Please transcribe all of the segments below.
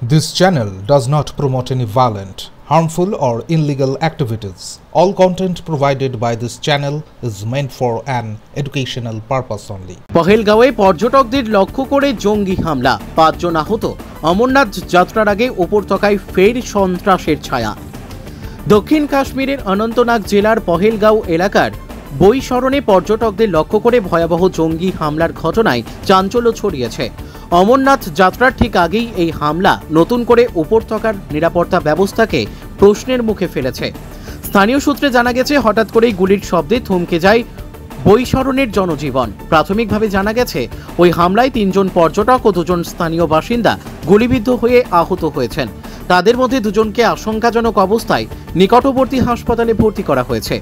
This channel does not promote any violent, harmful or illegal activities. All content provided by this channel is meant for an educational purpose only. পহেলগাঁওয়ে পর্যটকদের লক্ষ্য করে জঙ্গি হামলা, ৫ জন আহত। অমরনাথ যাত্রার আগে উপত্যকায় ফের সন্ত্রাসের ছায়া। দক্ষিণ কাশ্মীরের অনন্তনাগ জেলার পহেলগাঁও এলাকার বৈশরণে পর্যটকদের লক্ষ্য করে ভয়াবহ জঙ্গি হামলার ঘটনায় চাঞ্চল্য ছড়িয়েছে। অমরনাথ যাত্রার ঠিক আগেই এই হামলা নতুন করে উপত্যকার নিরাপত্তা ব্যবস্থাকে প্রশ্নের মুখে ফেলেছে। স্থানীয় সূত্রে জানা গেছে, হঠাৎ করেই গুলির শব্দে থমকে যায় বৈশরণের জনজীবন। প্রাথমিকভাবে জানা গেছে, ওই হামলায় ৩ জন পর্যটক ও 2 জন স্থানীয় বাসিন্দা গুলিবিদ্ধ হয়ে আহত হয়েছেন। তাদের মধ্যে 2 জনকে আশঙ্কাজনক অবস্থায় নিকটবর্তী হাসপাতালে ভর্তি করা হয়েছে।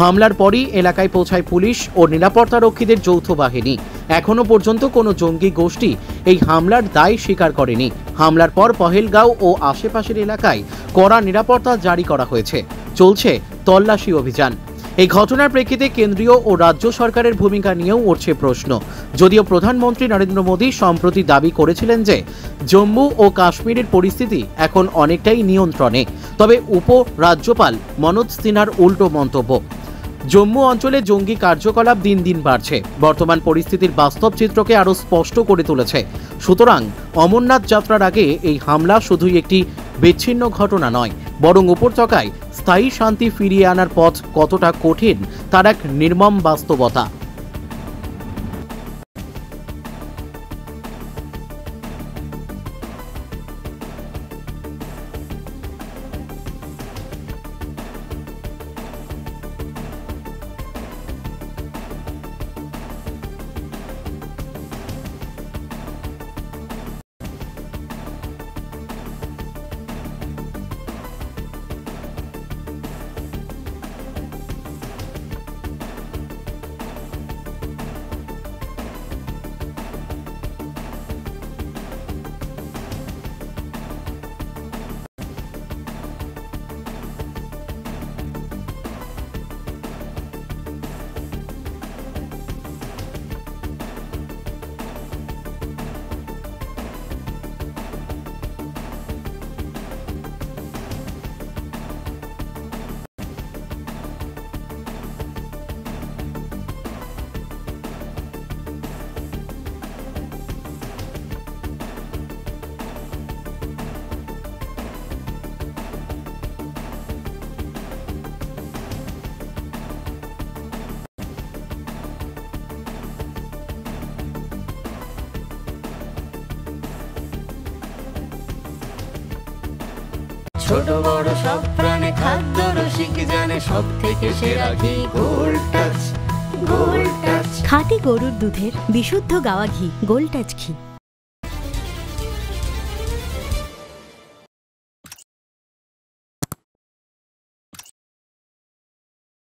হামলার পরই এলাকায় পৌঁছায় পুলিশ ও নিরাপত্তা রক্ষীদের যৌথ বাহিনী। এখনো পর্যন্ত কোনো জঙ্গি গোষ্ঠী এই হামলার দায় স্বীকার করেনি। হামলার পর পহেলগাঁও ও আশেপাশের এলাকায় কড়া নিরাপত্তা জারি করা হয়েছে। চলছে তল্লাশি অভিযান। এই ঘটনার প্রেক্ষিতে কেন্দ্রীয় ও রাজ্য সরকারের ভূমিকা নিয়েও উঠছে প্রশ্ন। যদিও প্রধানমন্ত্রী নরেন্দ্র মোদী সম্প্রতি দাবি করেছিলেন যে জম্মু ও কাশ্মীরের পরিস্থিতি এখন অনেকটাই নিয়ন্ত্রণে, তবে উপরাজ্যপাল মনোজ সিনহার উল্টো মন্তব্য। জম্মু অঞ্চলে জঙ্গি কার্যকলাপ দিন দিন বাড়ছে, বর্তমান পরিস্থিতির বাস্তব চিত্রকে আরও স্পষ্ট করে তুলেছে। সুতরাং অমরনাথ যাত্রার আগে এই হামলা শুধুই একটি বিচ্ছিন্ন ঘটনা নয়, বরং উপত্যকায় স্থায়ী শান্তি ফিরিয়ে আনার পথ কতটা কঠিন তার এক নির্মম বাস্তবতা। ছোট বড় সব প্রাণে খাদ্য রসিক জানে সব থেকে সেরা ঘি গোল্ড টাচ। গোল্ড টাচ খাঁটি গরুর দুধের বিশুদ্ধ গাওয়া ঘি গোল্ড টাচ ঘি।